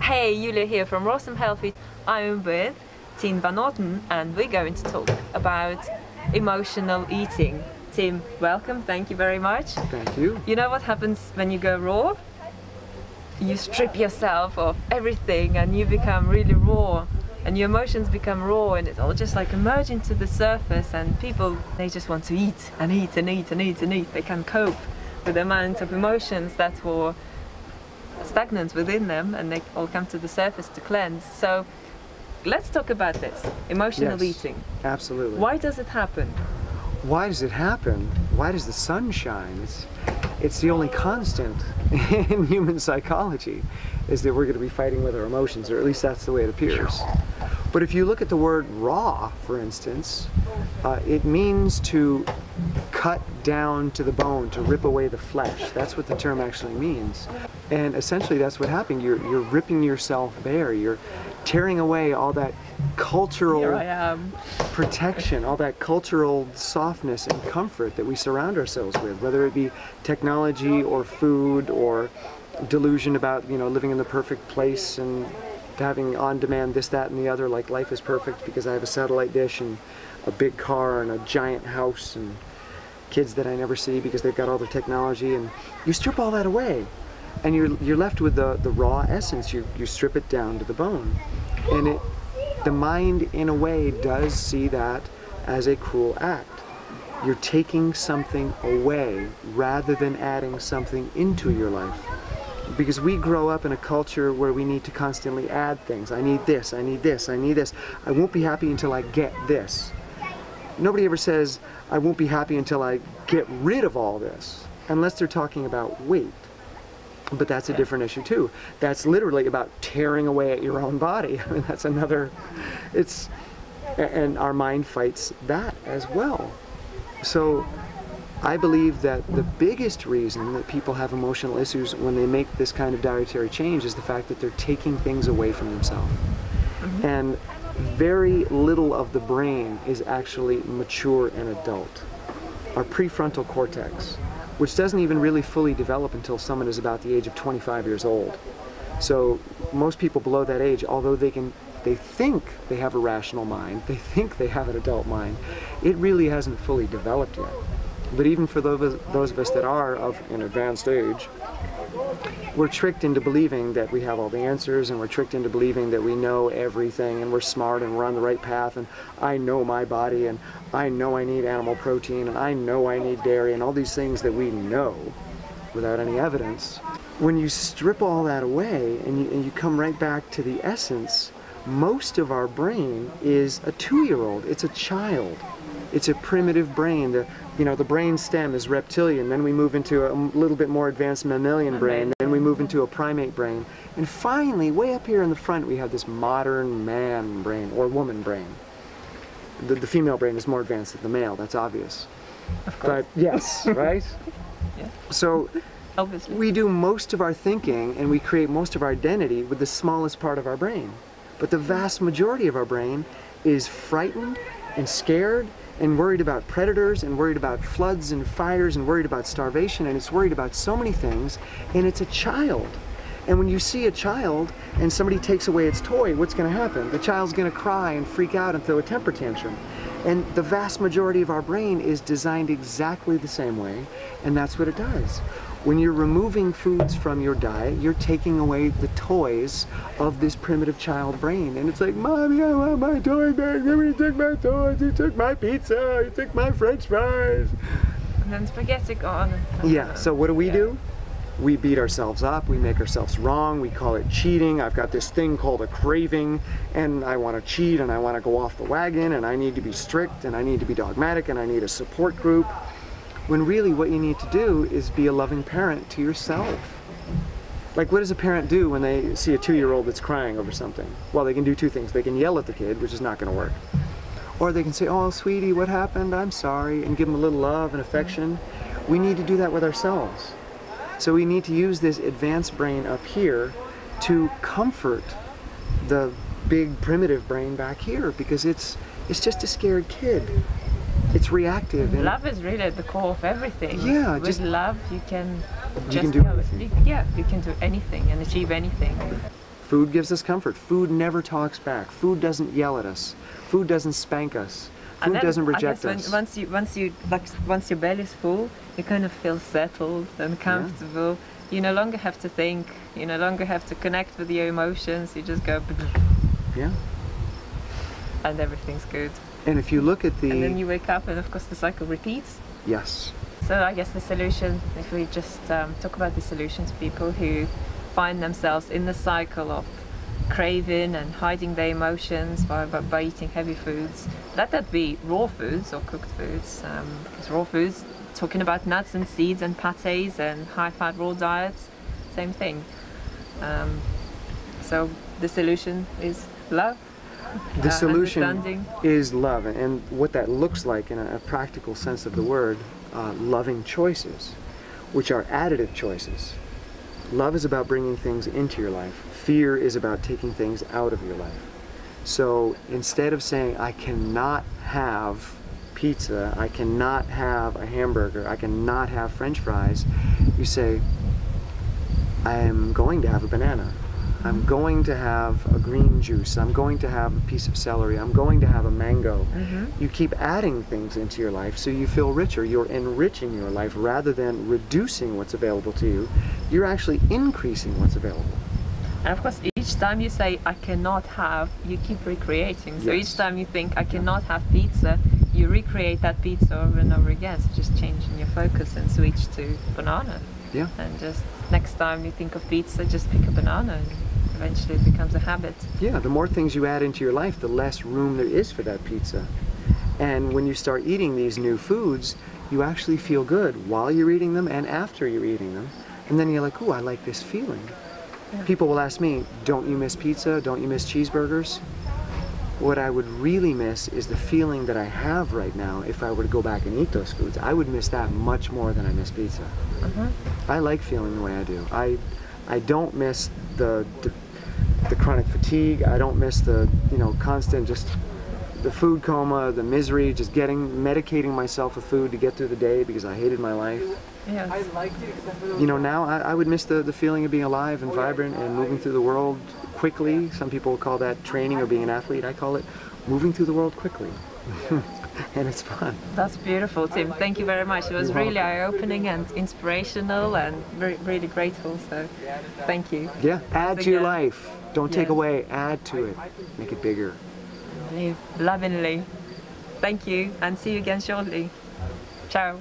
Hey, Julia here from Awesome Healthy. I'm with Tim VanOrden-a and we're going to talk about emotional eating. Tim, welcome, thank you very much. Thank you. You know what happens when you go raw? You strip yourself of everything and you become really raw and your emotions become raw and it's all just like emerging to the surface, and people, they just want to eat and eat and eat and eat and eat. They can't cope with the amount of emotions that were stagnant within them, and they all come to the surface to cleanse. So let's talk about this, emotional eating. Absolutely. Why does it happen? Why does it happen? Why does the sun shine? It's the only constant in human psychology, is that we're going to be fighting with our emotions, or at least that's the way it appears. But if you look at the word raw, for instance, it means to cut down to the bone, to rip away the flesh. That's what the term actually means. And essentially that's what happened. You're ripping yourself bare. You're tearing away all that cultural protection, all that cultural softness and comfort that we surround ourselves with, whether it be technology or food or delusion about, you know, living in the perfect place and having on demand this, that, and the other, like life is perfect because I have a satellite dish and a big car and a giant house and kids that I never see because they've got all the technology. And you strip all that away and you're left with the raw essence. You strip it down to the bone, and the mind in a way does see that as a cruel act. You're taking something away rather than adding something into your life. Because we grow up in a culture where we need to constantly add things. I need this, I need this, I need this. I won't be happy until I get this. Nobody ever says, I won't be happy until I get rid of all this, unless they're talking about weight. But that's a different issue too. That's literally about tearing away at your own body. I mean, that's another, and our mind fights that as well. So I believe that the biggest reason that people have emotional issues when they make this kind of dietary change is the fact that they're taking things away from themselves. And very little of the brain is actually mature and adult. Our prefrontal cortex, which doesn't even really fully develop until someone is about the age of 25 years old. So most people below that age, although they think they have a rational mind, they think they have an adult mind, it really hasn't fully developed yet. But even for those of us that are of an advanced age, we're tricked into believing that we have all the answers, and we're tricked into believing that we know everything and we're smart and we're on the right path, and I know my body, and I know I need animal protein, and I know I need dairy, and all these things that we know without any evidence. When you strip all that away and you come right back to the essence, most of our brain is a 2-year-old. It's a child. It's a primitive brain. The brain stem is reptilian, then we move into a little bit more advanced mammalian brain, then we move into a primate brain, and finally, way up here in the front, we have this modern man brain, or woman brain. The female brain is more advanced than the male, that's obvious. Of course. But yes, right? Yeah. So, obviously, we do most of our thinking and we create most of our identity with the smallest part of our brain. But the vast majority of our brain is frightened and scared and worried about predators and worried about floods and fires and worried about starvation, and it's worried about so many things, and it's a child. And when you see a child and somebody takes away its toy, what's going to happen? The child's going to cry and freak out and throw a temper tantrum. And the vast majority of our brain is designed exactly the same way, and that's what it does. When you're removing foods from your diet, you're taking away the toys of this primitive child brain. And it's like, Mommy, I want my toy back. Nobody took my toys. You took my pizza. You took my French fries. And then spaghetti gone. Yeah, so what do? We beat ourselves up. We make ourselves wrong. We call it cheating. I've got this thing called a craving, and I want to cheat, and I want to go off the wagon, and I need to be strict, and I need to be dogmatic, and I need a support group. When really what you need to do is be a loving parent to yourself. Like, what does a parent do when they see a 2-year-old that's crying over something? Well, they can do two things. They can yell at the kid, which is not going to work. Or they can say, oh, sweetie, what happened? I'm sorry, and give them a little love and affection. We need to do that with ourselves. So we need to use this advanced brain up here to comfort the big primitive brain back here, because it's just a scared kid. It's reactive. And love is really at the core of everything. Yeah, with love you can do anything. Yeah, you can do anything and achieve anything. Food gives us comfort. Food never talks back. Food doesn't yell at us. Food doesn't spank us. Food doesn't reject us. Once your belly's full, you kind of feel settled and comfortable. Yeah. You no longer have to think. You no longer have to connect with your emotions. You just go. Yeah. And everything's good. And if you look at the... And then you wake up and of course the cycle repeats. Yes. So I guess the solution, if we just talk about the solution to people who find themselves in the cycle of craving and hiding their emotions by eating heavy foods, let that be raw foods or cooked foods. Because raw foods, talking about nuts and seeds and pâtés and high-fat raw diets, same thing. So the solution is love. The solution is love, and what that looks like in a practical sense of the word, loving choices, which are additive choices. Love is about bringing things into your life. Fear is about taking things out of your life. So instead of saying, I cannot have pizza, I cannot have a hamburger, I cannot have French fries, you say, I am going to have a banana. I'm going to have a green juice, I'm going to have a piece of celery, I'm going to have a mango. You keep adding things into your life so you feel richer. You're enriching your life rather than reducing what's available to you. You're actually increasing what's available. And of course, each time you say, I cannot have, you keep recreating. So each time you think, I cannot have pizza, you recreate that pizza over and over again. So just changing your focus and switch to banana. Yeah. And just next time you think of pizza, just pick a banana. And eventually it becomes a habit. Yeah, the more things you add into your life, the less room there is for that pizza. And when you start eating these new foods, you actually feel good while you're eating them and after you're eating them. And then you're like, oh, I like this feeling. Yeah. People will ask me, don't you miss pizza? Don't you miss cheeseburgers? What I would really miss is the feeling that I have right now if I were to go back and eat those foods. I would miss that much more than I miss pizza. I like feeling the way I do. I don't miss the chronic fatigue. I don't miss the constant just the food coma, the misery, just medicating myself with food to get through the day because I hated my life. Yes. Now I would miss the feeling of being alive and vibrant and moving through the world quickly. Some people call that training or being an athlete. I call it moving through the world quickly. And it's fun. That's beautiful, Tim. Thank you very much. It was really eye-opening and inspirational and really grateful, so thank you. Yeah, add to your life. Don't take away, add to it. Make it bigger. Lovingly. Thank you, and see you again shortly. Ciao.